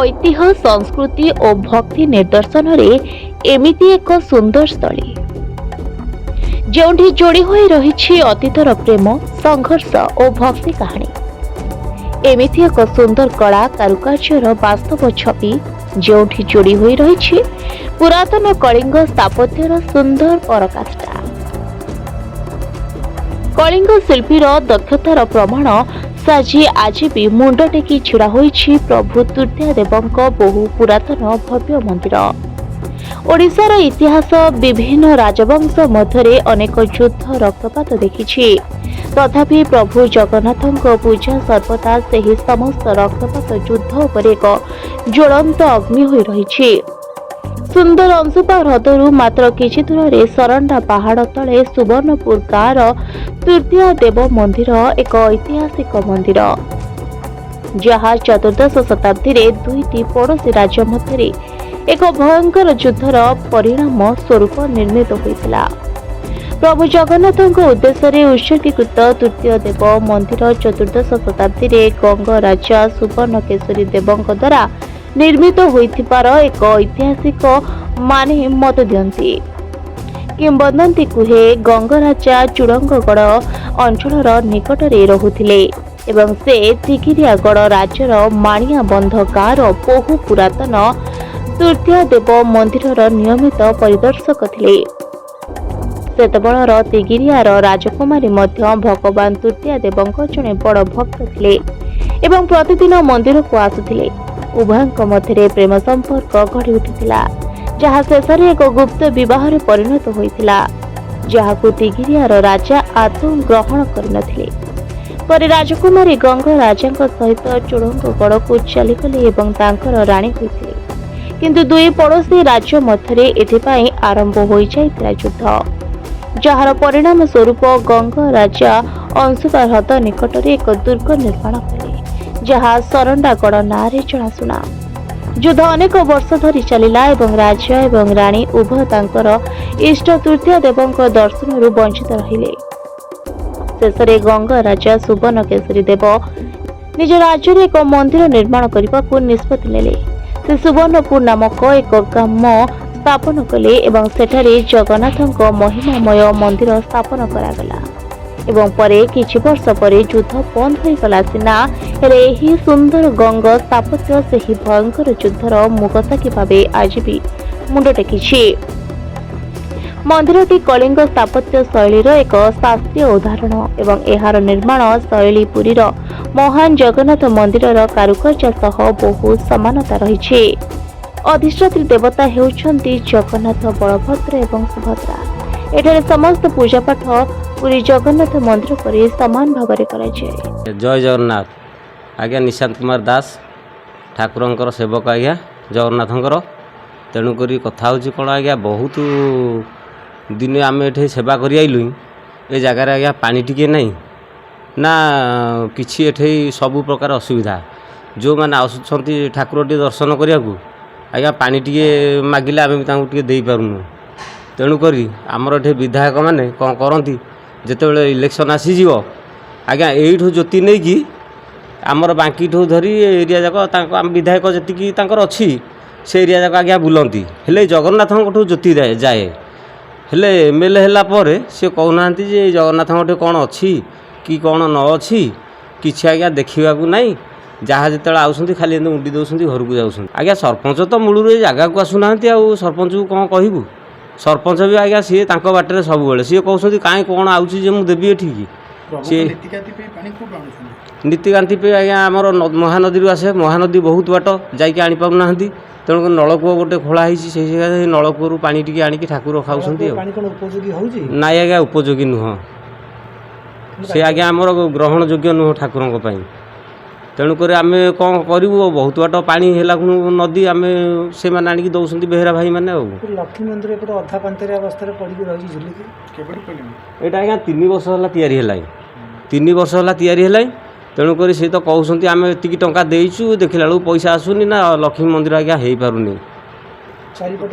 ऐतिह्य संस्कृति और भक्ति निर्दर्शन एमिति एक सुंदर स्थली जोठी जोड़ी होई रही अतीतर प्रेम संघर्ष और भक्ति कहानी। एमिति एक सुंदर कला कारुकार्यर वास्तव छवि जोठी जोड़ी होई रही पुरातन कलिंग स्थापत्यर सुंदर पराकाष्ठा। कलिंग शिल्पीर दक्षतार प्रमाण साजी आज भी मुंड टेकी छिड़ा होईछि प्रभु तृतीय देवंक बहु पुरातन भव्य मंदिर। ओडिशार इतिहास विभिन्न राजवंश मध्यरे अनेक युद्ध रक्तपात देखिछि, तथापि प्रभु जगन्नाथक पूजा सर्वदा सेही समस्त रक्तपात युद्ध उपर एक ज्वलंत अग्नि होई रहिछि। सुंदर अंशुपा ह्रदरू मात्र किछि दूर सरंडा पहाड़ तले सुवर्णपुर गाँवर तृतीय देव मंदिर एक ऐतिहासिक मंदिर, जहाँ चतुर्दश शताब्दी रे दुईटी पड़ोसी राज्य मध्य एक भयंकर युद्धर परिणाम स्वरूप निर्मित होइतिला। प्रभु जगन्नाथक उद्देश्य उत्सर्गीकृत तृतीय देव मंदिर चतुर्दश शताब्दी रे गंग राजा सुवर्णकेशरी देवଙ୍କ द्वारा निर्मित होइथिबार एक ऐतिहासिक माने मत दियंती। किंबदंती कुहे गंग राजा चुड़ंगगढ़ अंचलर निकटरे रहुथिले एवं से तिगिरियागढ़ राज्यर माणिया बंध गाँवर बहु पुरातन तृतीय देव मंदिरर नियमित परिदर्शक थिले। सेतबेलर तिगिरियार राजकुमारी मध्य भगवान तृतीय देवଙ୍କ जणे बड़ भक्त थिले एवं प्रतिदिन मंदिर को आसुथिले। उभयଙ୍କ मध्य प्रेम संपर्क गढ़ी उठिथिला, जहाँ शेषरे एक गुप्त विवाह परिणत होइथिला, जहाकु तिगिरियार राजा आदौ ग्रहण करनथिले। पर राजकुमारी गंग राजाଙ୍କ सहित चुड़ंगगढ़ को चलीगले एवं तांकर राणी होइथिले, किंतु दुई पड़ोसी राज्य मध्य एथिपाई आरंभ होई जाइतिला युद्ध, जार परिणाम स्वरूप गंग राजा अंशुपा ह्रद निकटरे एक दुर्ग निर्माण कले, जहाँ सरंडागढ़ नारे जनाशुना। युद्ध अनेक वर्ष धरी चलिला एवं राजा एवं राणी उभय तांकर इष्ट तृतीय देवଙ୍କ दर्शनरू वंचित रहिले। शेषरे गंग राजा सुवर्णकेशरी देव निज राज्य एक मंदिर निर्माण करने निष्पत्ति नेले। से सुवर्णपुर नामक एक ग्राम स्थापन कले एवं सेठारे जगन्नाथଙ୍କ महिमामय मंदिर स्थापन करागला एवं परे किछि वर्ष परे युद्ध बंद हो गला सिना हेले एही सुंदर गंग स्थापत्य सेही भयंकर युद्धर मुगसाकी भावे आज भी मुंड टेकिछि। मंदिरटी कलिंग स्थापत्य शैलीर एक शास्त्रीय उदाहरण एवं एहार निर्माण शैली पुरीर महान जगन्नाथ मंदिरर कारुकार्य सह बहु समानता रहिछि। अधिष्ठात्री देवता हेउछन्ति जगन्नाथ, बलभद्र एवं सुभद्रा। एठारे समस्त पूजापाठ पुरी जगन्नाथ मंदिर पर समान भाव में कराଯାए। जय जगन्नाथ। आज्ञा निशांत कुमार दास ठाकुरंकर सेवक आज्ञा जगन्नाथंकर। तेणुक कथा हूँ कौन आज्ञा बहुत दिन आम ये सेवा कर आइलु ए जगार आज्ञा पानी टिके नहीं ना किसी एठे सबु प्रकार असुविधा। जो मैंने आसुँच ठाकुर टे दर्शन करने को आज्ञा पानी टिके मागिले आम टे दे पारूनु। तेणुक आमर ये विधायक मैंने कौन करती जिते इलेक्शन आसीज आज्ञा यू ज्योति नहीं कि आमर बांकी ठू धरी एरिया जाक आम विधायक जी अच्छी से एरिया जाक आज्ञा बुलती हेले जगन्नाथ ज्योति जाए हेले एमएलए है सी कहना जगन्नाथ कौन अच्छी कि कौन न अच्छी किसी आज्ञा देखा नहीं। जहाँ जिते आउट खाली उंडी दौरान घर को जाऊँ आज्ञा सरपंच तो मूलर ये जगह को आसुना आउ सरपंच को कौन कहबू। सरपंच भी आज्ञा सी बाटर सब सी कहते कहीं कौन आउे मुझे देवी एठिकी सी नीतिकांति पे आज्ञा आमर महानदी आसे। महानदी बहुत बाट जाकि आनीपारना तेणुक नलकूप गोटे खोला से नलकूप पा टी आणिक ठाकुर खाऊँ ना आज्ञा उपयोगी नुह से आज्ञा आमर ग्रहण योग्य नुह ठाकुर। तेणुक आम कौन करूँ बहुत बाट पानी है नदी आम से मैंने दौरान बेहरा भाई मैंने लक्ष्मी मंदिर अधा पांतरिया अवस्था यहाँ आज्ञा 3 वर्ष है 3 वर्ष है। तेणुक सी तो कहते आम एति टंका देचु देखला पैसा आसुनी ना लक्ष्मी मंदिर आज्ञा हो पारुनी। चारिपट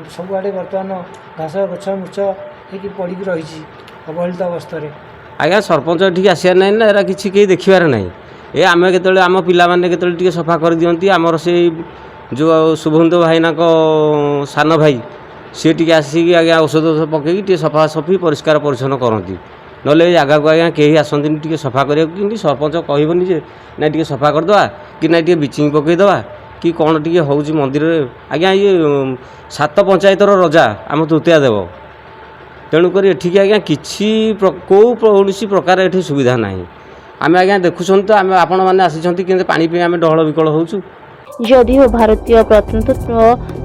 सबुआड़े बर्तमान घास गछ मुच पड़ी रही अवहेलित अवस्था। आज्ञा सरपंच ठीक आसार ना ना एरा किसी कहीं देखार ना ଏ ଆମେ କେତେବେଳେ ଆମ ପିଲାମାନେ କେତେବେଳେ ଟିକେ ସଫା କରିଦିଅନ୍ତି। ଆମର ସେଇ ଯେଉଁ ଶୁଭନ୍ତ ଭାଇନାଙ୍କ ସାନ ଭାଇ ସିଏ ଟିକେ ଆସିକି ଆଜ୍ଞା ଔଷଧ ପକେଇକି ଟିକେ ସଫାସଫି ପରିଷ୍କାର ପରିଚ୍ଛନ୍ନ କରନ୍ତି। ନହେଲେ ଏ ଜାଗାକୁ ଆଜ୍ଞା କେହି ଆସନ୍ତିନି ଟିକେ ସଫା କରିବାକୁ। କିନ୍ତୁ ସରପଞ୍ଚ କହିବନି ଯେ ନାଇଁ ଟିକେ ସଫା କରିଦେବା କି ନାଇଁ ଟିକେ ବ୍ଲିଚିଂ ପକେଇଦେବା କି କ'ଣ ଟିକେ ହେଉଛି ମନ୍ଦିରରେ। ଆଜ୍ଞା ଇଏ 7 ପଞ୍ଚାୟତର ରଜା ଆମ ତୃତୀୟା ଦେବ। ତେଣୁକରି ଏଠିକି ଆଜ୍ଞା କିଛି କୌଣସି ପ୍ରକାର ଏଠି ସୁବିଧା ନାହିଁ। ଆମେ ଆଜ୍ଞା ଦେଖୁଛନ୍ତି ତ, ଆମେ ଆପଣମାନେ ଆସିଛନ୍ତି କିନ୍ତୁ ପାଣି ପାଇଁ ଆମେ ଡହଳ ବିକଳ ହେଉଛୁ। ଯଦିଓ ଭାରତୀୟ ପ୍ରତ୍ନତତ୍ତ୍ୱ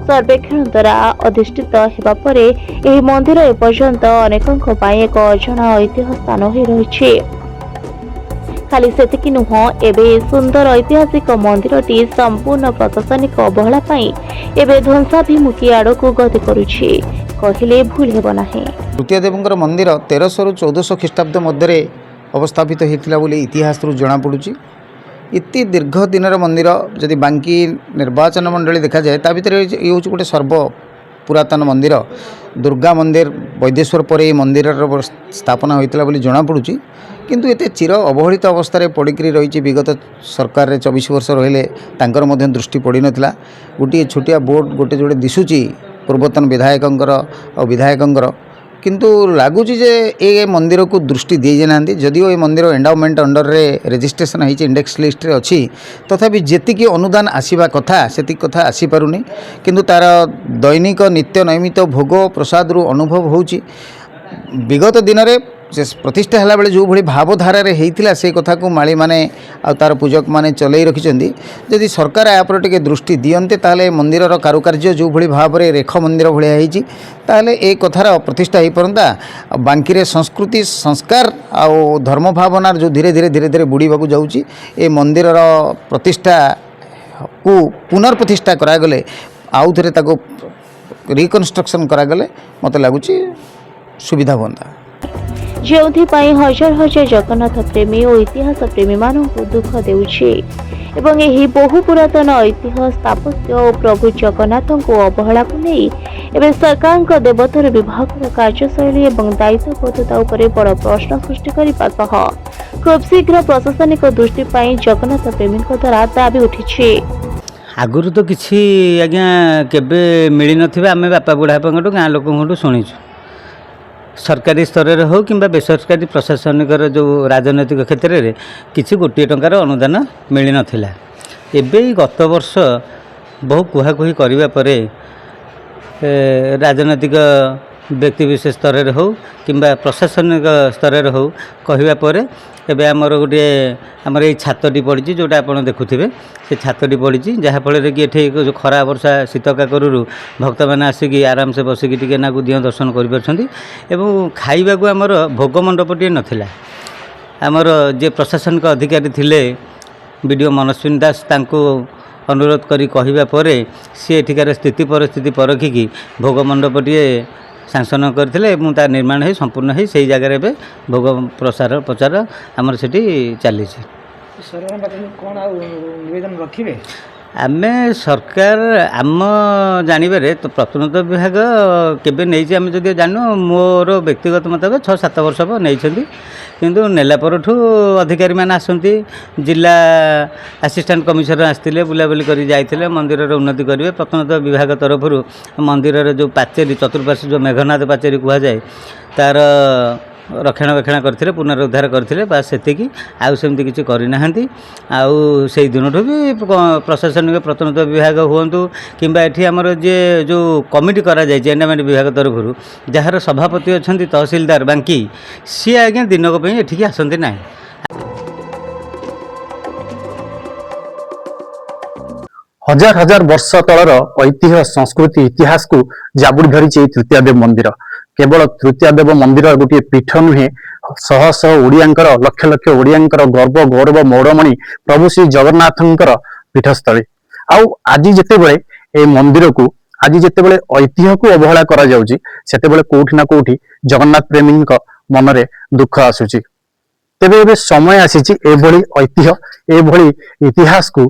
ସର୍ବେକ୍ଷଣ ଦ୍ୱାରା ଅଧିଷ୍ଠିତ ହେବା ପରେ ଏହି ମନ୍ଦିର ଏପର୍ଯ୍ୟନ୍ତ ଅନେକଙ୍କ ପାଇଁ ଏକ ଅଜଣା ଐତିହ୍ୟ ସ୍ଥାନ ହୋଇ ରହିଛି। ଖାଲି ସେତିକି ନୁହଁ, ଏବେ ଏହି ସୁନ୍ଦର ଐତିହାସିକ ମନ୍ଦିରଟି ସମ୍ପୂର୍ଣ୍ଣ ପ୍ରଶାସନିକ ଅବହେଳା ପାଇଁ ଏବେ ଧ୍ୱଂସାଭିମୁଖୀ ଆଡ଼କୁ ଗତି କରୁଛି କହିଲେ ଭୁଲ ହେବ ନାହିଁ। ତୃତୀୟ ଦେବଙ୍କର ମନ୍ଦିର 1300 ରୁ 1400 ଖ୍ରୀଷ୍ଟାବ୍ଦ ମଧ୍ୟରେ ଅବସ୍ଥାପିତ ହୋଇଥିଲା ବୋଲି ଇତିହାସରୁ ଜଣାପଡ଼ୁଛି। ଇତି ଦୀର୍ଘ ଦିନର ମନ୍ଦିର। ଯଦି ବାଙ୍କି ନିର୍ବାଚନ ମଣ୍ଡଳୀ ଦେଖାଯାଏ ତା ଭିତରେ ଏ ହେଉଛି ଗୋଟେ ସର୍ବ ପୁରାତନ ମନ୍ଦିର। ଦୁର୍ଗା ମନ୍ଦିର ବୈଦେଶ୍ୱର ପରେ ଏହି ମନ୍ଦିରର ସ୍ଥାପନା ହୋଇଥିଲା ବୋଲି ଜଣାପଡ଼ୁଛି। କିନ୍ତୁ ଏତେ ଚିର ଅବହେଳିତ ଅବସ୍ଥାରେ ପଡ଼ିକରି ରହିଛି। ବିଗତ ସରକାରରେ 24 ବର୍ଷ ରହିଲେ ତାଙ୍କର ମଧ୍ୟ ଦୃଷ୍ଟି ପଡ଼ିନଥିଲା। ଗୋଟିଏ ଛୋଟିଆ ବୋର୍ଡ଼ ଗୋଟେ ଯୋଡ଼େ ଦିଶୁଛି ପୂର୍ବତନ ବିଧାୟକଙ୍କର ଆଉ ବିଧାୟକଙ୍କର, କିନ୍ତୁ ଲାଗୁଛି ଯେ ଏ ମନ୍ଦିରକୁ ଦୃଷ୍ଟି ଦେଇନାହାନ୍ତି। ଯଦିଓ ଏ ମନ୍ଦିର ଏଣ୍ଡାଓମେଣ୍ଟ ଅଣ୍ଡରରେ ରେଜିଷ୍ଟ୍ରେସନ୍ ହୋଇଛି, ଇଣ୍ଡେକ୍ସ ଲିଷ୍ଟରେ ଅଛି, ତଥାପି ଯେତିକି ଅନୁଦାନ ଆସିବା କଥା ସେତିକି କଥା ଆସିପାରୁନି। କିନ୍ତୁ ତା'ର ଦୈନିକ ନିତ୍ୟ ନୈମିତ ଭୋଗ ପ୍ରସାଦରୁ ଅନୁଭବ ହେଉଛି ବିଗତ ଦିନରେ ସେ ପ୍ରତିଷ୍ଠା ହେଲାବେଳେ ଯେଉଁଭଳି ଭାବଧାରାରେ ହେଇଥିଲା ସେ କଥାକୁ ମାଳିମାନେ ଆଉ ତା'ର ପୂଜକମାନେ ଚଲେଇ ରଖିଛନ୍ତି। ଯଦି ସରକାର ୟା ଉପରେ ଟିକେ ଦୃଷ୍ଟି ଦିଅନ୍ତେ ତାହେଲେ ମନ୍ଦିରର କାରୁକାର୍ଯ୍ୟ ଯେଉଁଭଳି ଭାବରେ ରେଖ ମନ୍ଦିର ଭଳିଆ ହେଇଛି ତାହେଲେ ଏ କଥାର ପ୍ରତିଷ୍ଠା ହୋଇପାରନ୍ତା। ବାଙ୍କିରେ ସଂସ୍କୃତି ସଂସ୍କାର ଆଉ ଧର୍ମ ଭାବନାର ଯେଉଁ ଧୀରେ ଧୀରେ ବୁଡ଼ିବାକୁ ଯାଉଛି, ଏ ମନ୍ଦିରର ପ୍ରତିଷ୍ଠାକୁ ପୁନର୍ପ୍ରତିଷ୍ଠା କରାଗଲେ, ଆଉ ଥରେ ତାକୁ ରିକନଷ୍ଟ୍ରକ୍ସନ୍ କରାଗଲେ ମୋତେ ଲାଗୁଛି ସୁବିଧା ହୁଅନ୍ତା। ଯେଉଁଥିପାଇଁ ହଜାର ହଜାର ଜଗନ୍ନାଥ ପ୍ରେମୀ ଓ ଇତିହାସ ପ୍ରେମୀମାନଙ୍କୁ ଦୁଃଖ ଦେଉଛି ଏବଂ ଏହି ବହୁ ପୁରାତନ ଐତିହ୍ୟ ସ୍ଥାପତ୍ୟ ଓ ପ୍ରଭୁ ଜଗନ୍ନାଥଙ୍କୁ ଅବହେଳାକୁ ନେଇ ଏବେ ସରକାରଙ୍କ ଦେବୋତ୍ତର ବିଭାଗର କାର୍ଯ୍ୟଶୈଳୀ ଏବଂ ଦାୟିତ୍ୱବୋଧତା ଉପରେ ବଡ଼ ପ୍ରଶ୍ନ ସୃଷ୍ଟି କରିବା ସହ ଖୁବ୍ ଶୀଘ୍ର ପ୍ରଶାସନିକ ଦୃଷ୍ଟି ପାଇଁ ଜଗନ୍ନାଥ ପ୍ରେମୀଙ୍କ ଦ୍ୱାରା ଦାବି ଉଠିଛି। ଆଗରୁ ତ କିଛି ଆଜ୍ଞା କେବେ ମିଳିନଥିବେ। ଆମେ ବାପା ବୁଢ଼ାବାପାଙ୍କଠୁ ଗାଁ ଲୋକଙ୍କଠୁ ଶୁଣିଛୁ। ସରକାରୀ ସ୍ତରରେ ହେଉ କିମ୍ବା ବେସରକାରୀ ପ୍ରଶାସନିକର ଯେଉଁ ରାଜନୈତିକ କ୍ଷେତ୍ରରେ କିଛି ଗୋଟିଏ ଟଙ୍କାର ଅନୁଦାନ ମିଳିନଥିଲା। ଏବେ ଗତ ବର୍ଷ ବହୁ କୁହାକୁହି କରିବା ପରେ ରାଜନୈତିକ ବ୍ୟକ୍ତିବିଶେଷ ସ୍ତରରେ ହେଉ କିମ୍ବା ପ୍ରଶାସନିକ ସ୍ତରରେ ହେଉ କହିବା ପରେ ଏବେ ଆମର ଏଇ ଛାତଟି ପଡ଼ିଛି, ଯେଉଁଟା ଆପଣ ଦେଖୁଥିବେ ସେ ଛାତଟି ପଡ଼ିଛି, ଯାହାଫଳରେ କି ଏଠି ଯେଉଁ ଖରା ବର୍ଷା ଶୀତ କାକରରୁ ଭକ୍ତମାନେ ଆସିକି ଆରାମସେ ବସିକି ଟିକେ ନାକୁ ଦିଅଁ ଦର୍ଶନ କରିପାରୁଛନ୍ତି। ଏବଂ ଖାଇବାକୁ ଆମର ଭୋଗ ମଣ୍ଡପଟିଏ ନଥିଲା। ଆମର ଯିଏ ପ୍ରଶାସନିକ ଅଧିକାରୀ ଥିଲେ ବିଡ଼ିଓ ମନସ୍ୱିନୀ ଦାସ, ତାଙ୍କୁ ଅନୁରୋଧ କରି କହିବା ପରେ ସିଏ ଏଠିକାର ସ୍ଥିତି ପରିସ୍ଥିତି ପରଖିକି ଭୋଗ ମଣ୍ଡପଟିଏ ସାଂସନ କରିଥିଲେ ଏବଂ ତା ନିର୍ମାଣ ହୋଇ ସମ୍ପୂର୍ଣ୍ଣ ହୋଇ ସେହି ଜାଗାରେ ଏବେ ଭୋଗ ପ୍ରଚାର ଆମର ସେଠି ଚାଲିଛି। ସରକାରଙ୍କ ପାଖରେ କ'ଣ ଆଉ ନିବେଦନ ରଖିବେ? ଆମେ ସରକାର ଆମ ଜାଣିବାରେ ତ ପ୍ରତ୍ନତତ୍ତ୍ୱ ବିଭାଗ କେବେ ନେଇଛି ଆମେ ଯଦି ଜାଣିନୁ। ମୋର ବ୍ୟକ୍ତିଗତ ମତାମତ 6-7 ବର୍ଷ ହେବ ନେଇଛନ୍ତି। କିନ୍ତୁ ନେଲା ପରଠୁ ଅଧିକାରୀମାନେ ଆସନ୍ତି, ଜିଲ୍ଲା ଆସିଷ୍ଟାଣ୍ଟ କମିଶନର ଆସିଥିଲେ, ବୁଲାବୁଲି କରି ଯାଇଥିଲେ, ମନ୍ଦିରର ଉନ୍ନତି କରିବେ। ପ୍ରତ୍ନତତ୍ତ୍ୱ ବିଭାଗ ତରଫରୁ ମନ୍ଦିରର ଯେଉଁ ପାଚେରୀ ଚତୁଃପାର୍ଶ୍ୱ ଯେଉଁ ମେଘନାଦ ପାଚେରୀ କୁହାଯାଏ ତାର ରକ୍ଷଣାବେକ୍ଷଣ କରିଥିଲେ, ପୁନରୁଦ୍ଧାର କରିଥିଲେ, ବାସ୍ ସେତିକି, ଆଉ ସେମିତି କିଛି କରିନାହାନ୍ତି। ଆଉ ସେଇ ଦିନଠୁ ବି ପ୍ରଶାସନିକ ପ୍ରତ୍ନତତ୍ତ୍ୱ ବିଭାଗ ହୁଅନ୍ତୁ କିମ୍ବା ଏଠି ଆମର ଯେଉଁ କମିଟି କରାଯାଇଛି ଏଣ୍ଡାମେଣ୍ଟ ବିଭାଗ ତରଫରୁ, ଯାହାର ସଭାପତି ଅଛନ୍ତି ତହସିଲଦାର ବାଙ୍କି, ସିଏ ଆଜ୍ଞା ଦିନକ ପାଇଁ ଏଠିକି ଆସନ୍ତି ନାହିଁ। हजार हजार वर्ष तलर ऐतिह्य संस्कृति इतिहास को जाबुड़ी धरी तृतीयादेव मंदिर। केवल तृतीयादेव मंदिर गोटे पीठ नुहे, शह शह ओडियांकर लक्ष लक्ष ओडियांकर गर्व गौरव मौड़मणि प्रभु श्री जगन्नाथंकर पीठस्थली। आज जितेबले ए मंदिर को आज जितेबले ऐतिह्य को अवहेला करा जाउची, सेतेबले कोठी ना कोठी जगन्नाथ प्रेमी मनरे दुख आसुची। तेबे एबे समय आसीची एभली ऐतिह्य एभली इतिहास को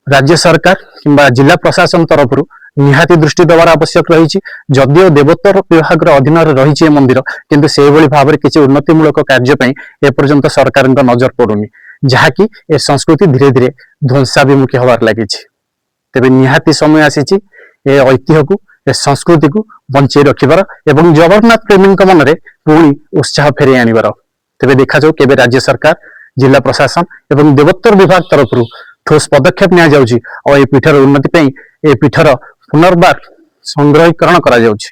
राज्य सरकार किंबा जिला प्रशासन तरफ निहाती दृष्टि देवार आवश्यक रही। जदिओ देवोत्तर विभाग अधीन रही मंदिर किंतु से भाव में किसी उन्नतिमूलक कार्य एपर्यंत सरकार नजर पड़ुनी, जहाँकि ए संस्कृति धीरे धीरे ध्वंसाभिमुखी हबार लगी। तेबे निहाती समय आसी ए ऐतिह्य को ए संस्कृति को बंचाई रखिबार एवं जगन्नाथ प्रेमी मन में पुणी उत्साह फेरे आनिबार। तेबे देखा जाऊ केबे राज्य सरकार, जिला प्रशासन एवं देवोत्तर विभाग तरफ ठोस पदक्षेप निया जाउची और ए पीठर उन्नति पे ए पीठर पुनर्बार संग्रहीकरण करा जाउची।